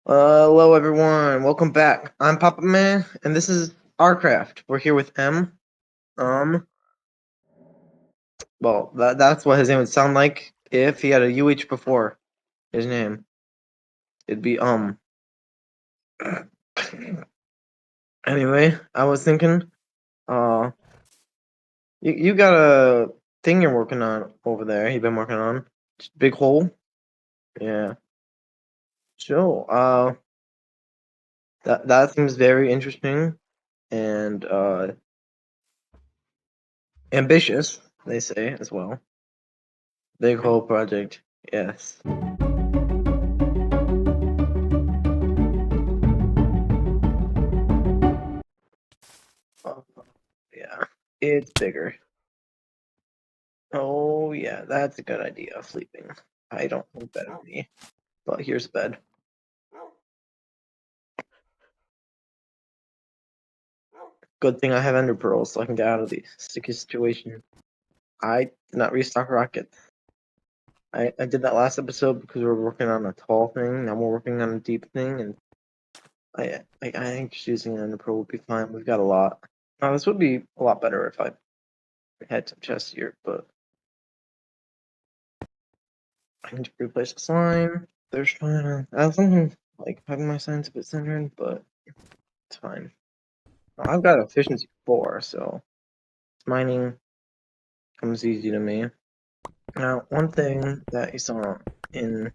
Hello everyone, welcome back. I'm Pokpokman, and this is OurCraft. We're here with M. Um, well, that's what his name would sound like if he had a UH before his name. It'd be Anyway, I was thinking, uh, you got a thing you're working on over there. You've been working on big hole. Yeah, so that seems very interesting and ambitious. They say as well. Big hole project. Yes. Oh, yeah, it's bigger. Oh, yeah, that's a good idea, sleeping. I don't think bed on me, but here's bed. Good thing I have ender pearls so I can get out of the sticky situation. I did not restock rocket. I did that last episode because we were working on a tall thing. Now we're working on a deep thing, and I think just using an ender pearl would be fine. We've got a lot. Now this would be a lot better if I had some chests here, but I need to replace the slime. There's trying to. I have something like having my signs a bit centered, but it's fine. I've got efficiency 4, so mining comes easy to me. Now, one thing that you saw in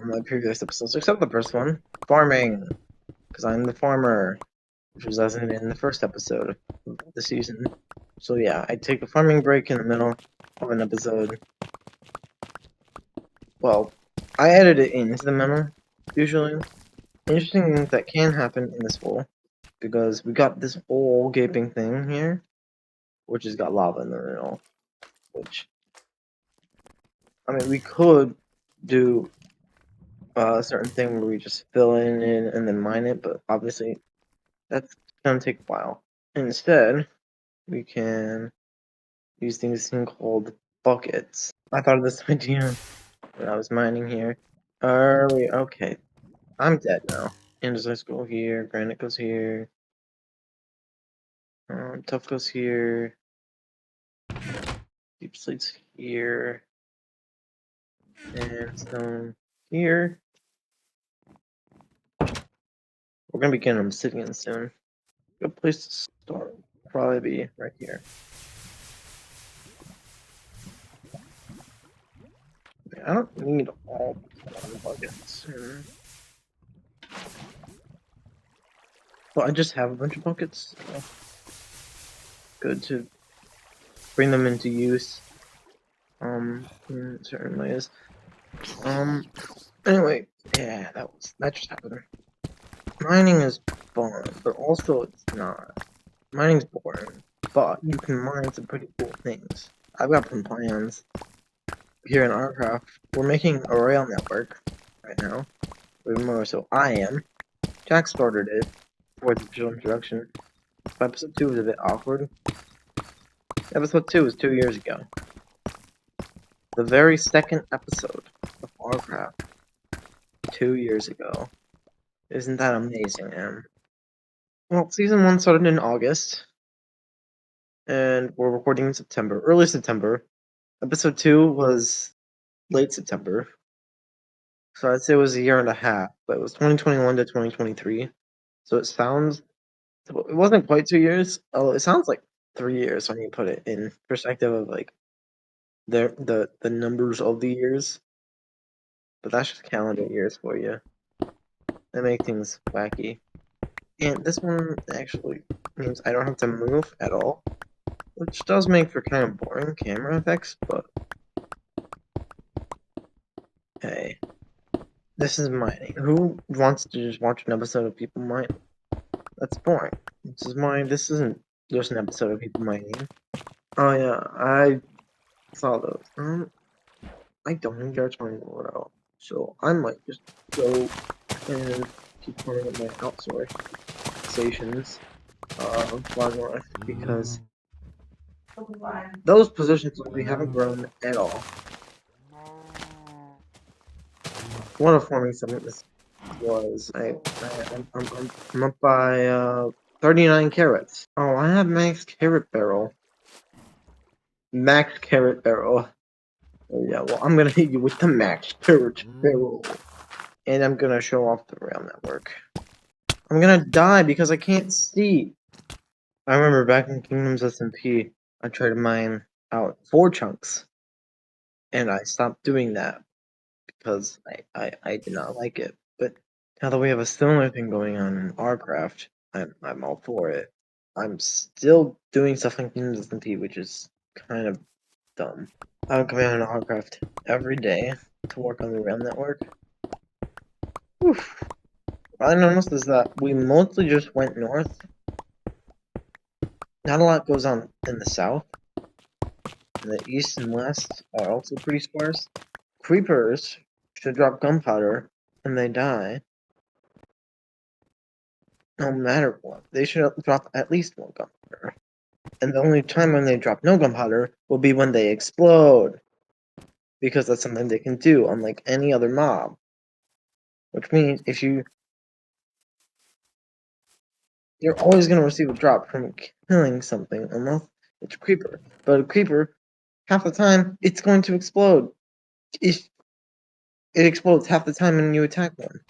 my previous episodes, except the first one, farming, because I'm the farmer, which was as in the first episode of the season. So yeah, I take a farming break in the middle of an episode. Well, I edit it into the middle, usually. Interesting things that can happen in this hole, because we got this whole gaping thing here, which has got lava in the middle, which, I mean, we could do a certain thing where we just fill in and then mine it, but obviously that's gonna take a while. Instead, we can use this thing called buckets. I thought of this idea when I was mining here. Are we okay? I'm dead now. Andesite go here, granite goes here, tough goes here, deep slates here, and stone here. We're gonna be getting obsidian soon. Good place to start. Probably be right here. I don't need all the buckets. Well, I just have a bunch of buckets. So good to bring them into use. In certain ways. Anyway, yeah, that just happened. Mining is fun, but also it's not. Mining's boring, but you can mine some pretty cool things. I've got some plans here in OurCraft. We're making a rail network right now. Even more so, I am. Jack started it for the official introduction. But episode 2 was a bit awkward. Episode 2 was 2 years ago. The very second episode of OurCraft. 2 years ago. Isn't that amazing, Em? Well, season 1 started in August. And we're recording in September. Early September. Episode 2 was late September. So I'd say it was a year and a half. But it was 2021 to 2023. So it sounds... It wasn't quite 2 years. Oh, it sounds like 3 years when you put it in perspective of, like, the numbers of the years, but that's just calendar years for you. That make things wacky. And this one actually means I don't have to move at all, which does make for kind of boring camera effects, but hey, this is mining. Who wants to just watch an episode of people mining? That's boring. This is mine. This isn't just an episode of people mining. Oh yeah, I saw those. I don't enjoy mining Royale, so I might just go and keep playing at my outsource stations far north because those positions we haven't grown at all. One of forming some of this was. I'm up by 39 carrots. Oh, I have max carrot barrel. Max carrot barrel. Oh yeah, well I'm gonna hit you with the max carrot barrel. And I'm gonna show off the rail network. I'm gonna die because I can't see. I remember back in Kingdoms SMP, I tried to mine out 4 chunks. And I stopped doing that because I did not like it. But now that we have a similar thing going on in OurCraft, I'm all for it. I'm still doing stuff in Kingdoms SMP, which is kind of dumb. I'm coming on OurCraft every day to work on the rail network. Oof. What I noticed is that we mostly just went north. Not a lot goes on in the south. And the east and west are also pretty sparse. Creepers should drop gunpowder and they die. No matter what, they should drop at least 1 gunpowder. And the only time when they drop no gunpowder will be when they explode. Because that's something they can do, unlike any other mob. Which means if you're always going to receive a drop from killing something, unless it's a creeper. But a creeper, half the time, it's going to explode. It explodes half the time when you attack one.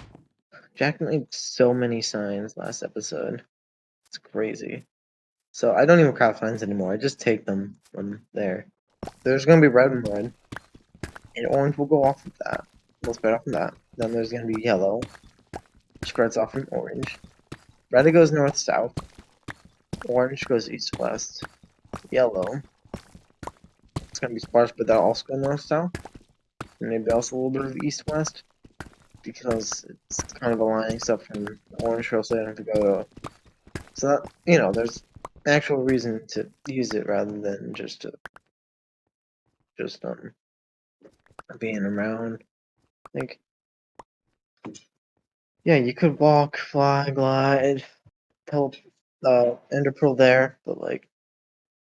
Jack made so many signs last episode. It's crazy. So I don't even craft signs anymore. I just take them from there. There's gonna be red and red, and orange will go off of that. We'll spread off from that. Then there's gonna be yellow, spreads off from orange. Red goes north south. Orange goes east west. Yellow. It's gonna be sparse, but that'll also go north south. And maybe also a little bit of east west. Because it's kind of aligning stuff from the orange row setting to go. So that, there's actual reason to use it rather than just being around. I think. Yeah, you could walk, fly, glide, ender pearl there, but like,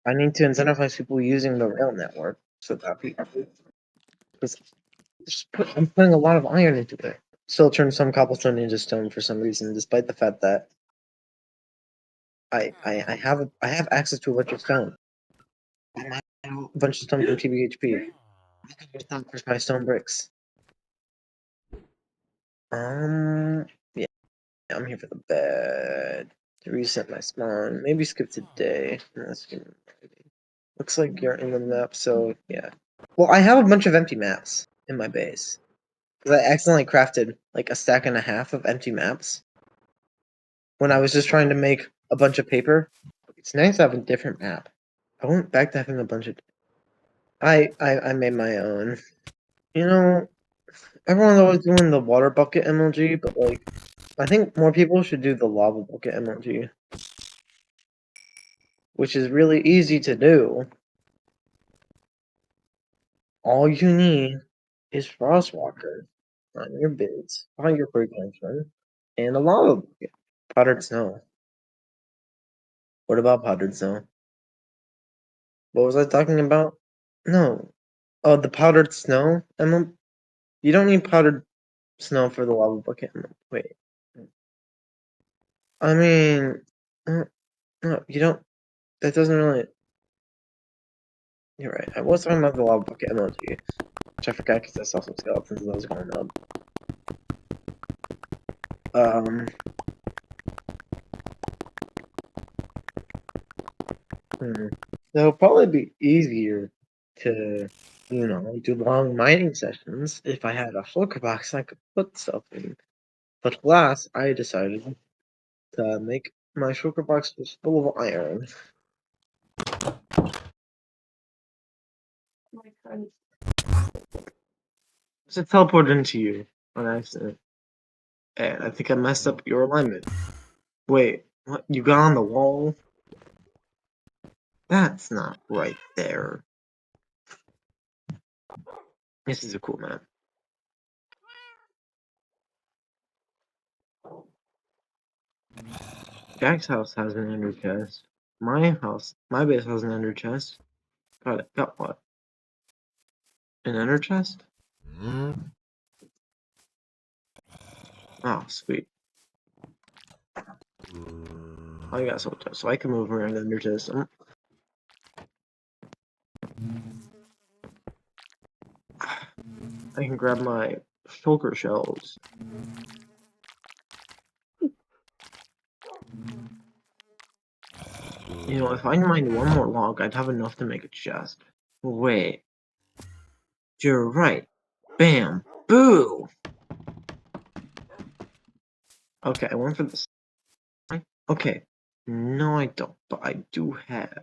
I need to incentivize people using the rail network so that people. Because I'm putting a lot of iron into it. Still turn some cobblestone into stone for some reason, despite the fact that I have access to a bunch of stone. I have a bunch of stone from TBHP. I can use that for my stone bricks. Yeah, I'm here for the bed. To reset my spawn. Maybe skip today. Looks like you're in the map, so yeah. Well, I have a bunch of empty maps in my base. Because I accidentally crafted like a stack and a half of empty maps when I was just trying to make a bunch of paper. It's nice to have a different map. I went back to having a bunch of. I made my own. Everyone's always doing the water bucket MLG, but like, I think more people should do the lava bucket MLG, which is really easy to do. All you need is Frostwalker on your bids, on your frequency, and a lava bucket. Powdered snow. What about powdered snow? What was I talking about? No. Oh, the powdered snow? You don't need powdered snow for the lava bucket. Wait. I mean, no, you don't. That doesn't really. You're right. I was talking about the lava bucket emoji, which I forgot because I saw some skeletons and those going up. It'll probably be easier to, do long mining sessions if I had a shulker box I could put stuff in. But last, I decided to make my shulker box just full of iron. So it teleported into you on accident. And I think I messed up your alignment. Wait, what? You got on the wall? That's not right there. This is a cool map. Jack's house has an ender chest. My base has an ender chest. Got what? An ender chest? Oh, sweet. I got so I can move around under this. I can grab my shulker shells. You know, if I mined one more log, I'd have enough to make a chest. Wait. You're right. Bam. Boo! Okay, I went for this. Okay. No, I don't, but I do have.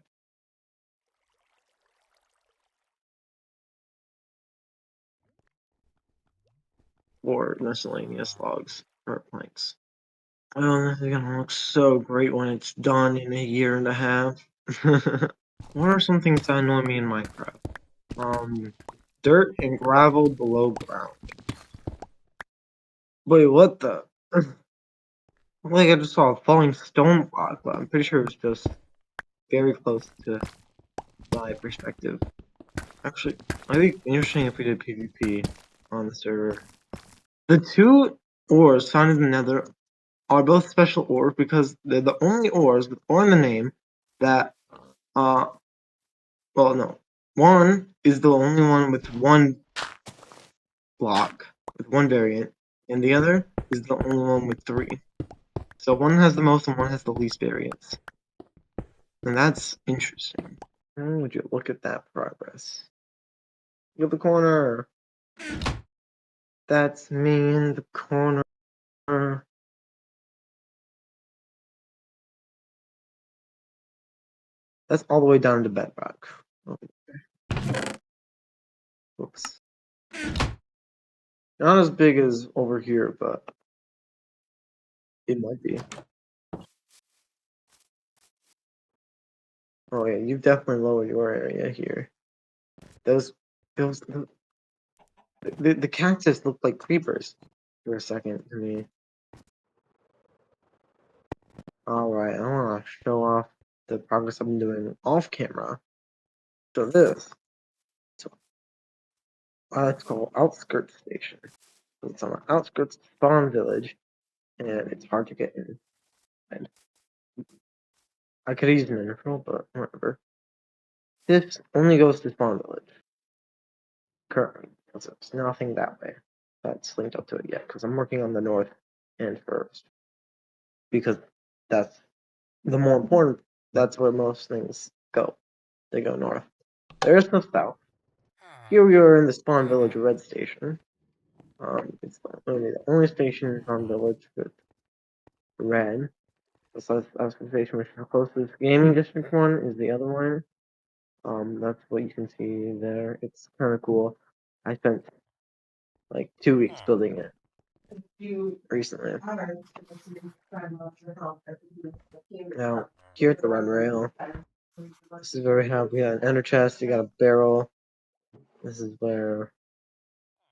Or miscellaneous logs or planks. Oh, this is gonna look so great when it's done in a year and a half. What are some things that annoy me in Minecraft? Dirt and gravel below ground. Wait, what the? Like I just saw a falling stone block, but I'm pretty sure it was just very close to my perspective. Actually, I think it's interesting if we did PvP on the server. The two ores found in the Nether are both special ores because they're the only ores with ore in the name that well, no. One is the only one with one block, with one variant, and the other is the only one with three. So one has the most and one has the least variants. And that's interesting. How would you look at that progress? Look at the corner! That's me in the corner. That's all the way down to bedrock. Whoops. Not as big as over here, but it might be. Oh yeah, you've definitely lowered your area here. Those the cactus looked like creepers for a second to me. Alright, I wanna show off the progress I'm doing off camera. So this. So it's called Outskirts Station. It's on the outskirts of Spawn Village, and it's hard to get in. And I could use an intro, but whatever. This only goes to Spawn Village. Currently. So it's nothing that way that's linked up to it yet, because I'm working on the north end first. Because that's the more important, that's where most things go. They go north. There's no south. Here we are in the Spawn Village Red Station. It's the only station in Spawn Village with red. So that's the station which is closest. Gaming District 1 is the other one. That's what you can see there. It's kind of cool. I spent like 2 weeks building it recently. Now, here at the run rail, this is where we got an ender chest, you got a barrel. This is where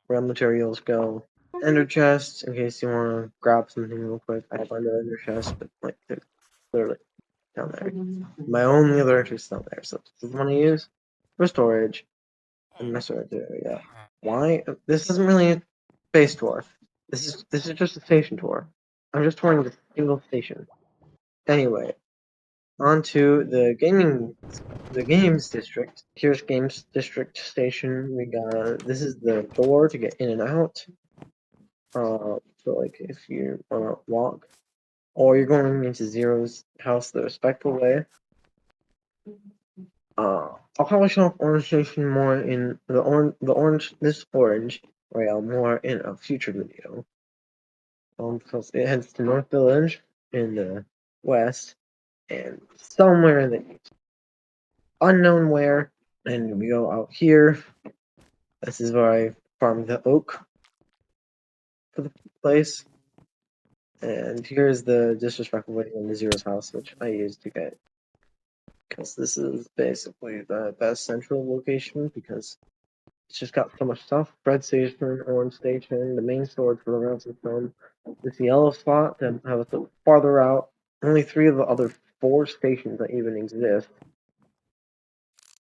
rail materials go. Ender chest, in case you want to grab something real quick. I find an ender chest, but like they're literally down there. My only other entrance down there, so this is the one I use for storage. And my storage area. Why? This isn't really a base tour. This is just a station tour. I'm just touring the single station. Anyway, on to the games district. Here's games district station. We got this is the door to get in and out. So like if you wanna walk, or you're going into Zero's house the respectful way. I'll probably show off Orange Station more in this orange rail more in a future video. Because it heads to North Village in the west and somewhere in the east. Unknown where, and we go out here. This is where I farmed the oak for the place. And here's the disrespectful way in the Zero's house, which I used to get. Because this is basically the best central location because it's just got so much stuff. Red Station, Orange Station, the main storage for the rail system, this yellow spot that have a little farther out. Only 3 of the other 4 stations that even exist.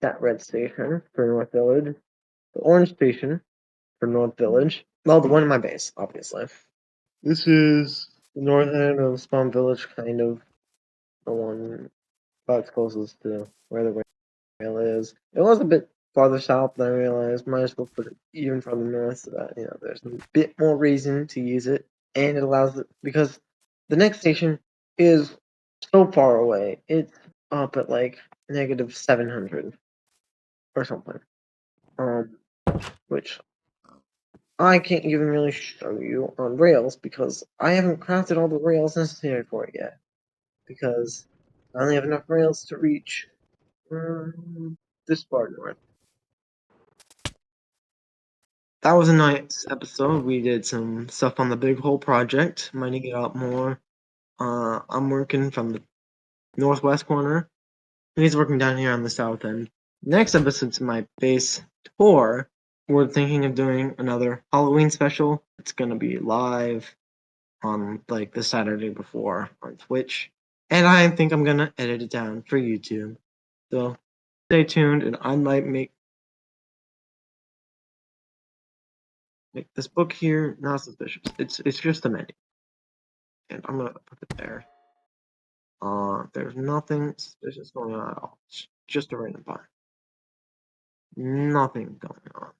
That red station for North Village, the orange station for North Village. Well, the one in my base, obviously. This is the north end of Spawn Village, kind of the one that's closest to where the rail is. It was a bit farther south than I realized. Might as well put it even further north so that there's a bit more reason to use it, and it allows it because the next station is so far away. It's up at like negative 700 or something. Which I can't even really show you on rails because I haven't crafted all the rails necessary for it yet. Because I only have enough rails to reach this far north. That was a nice episode. We did some stuff on the Big Hole project, mining it out more. I'm working from the northwest corner. He's working down here on the south end. Next episode's my base tour. We're thinking of doing another Halloween special. It's gonna be live on like the Saturday before on Twitch. And I think I'm gonna edit it down for YouTube. So stay tuned and I might make this book here not suspicious. It's just a menu. And I'm gonna put it there. There's nothing suspicious going on at all. It's just a random fire. Nothing going on.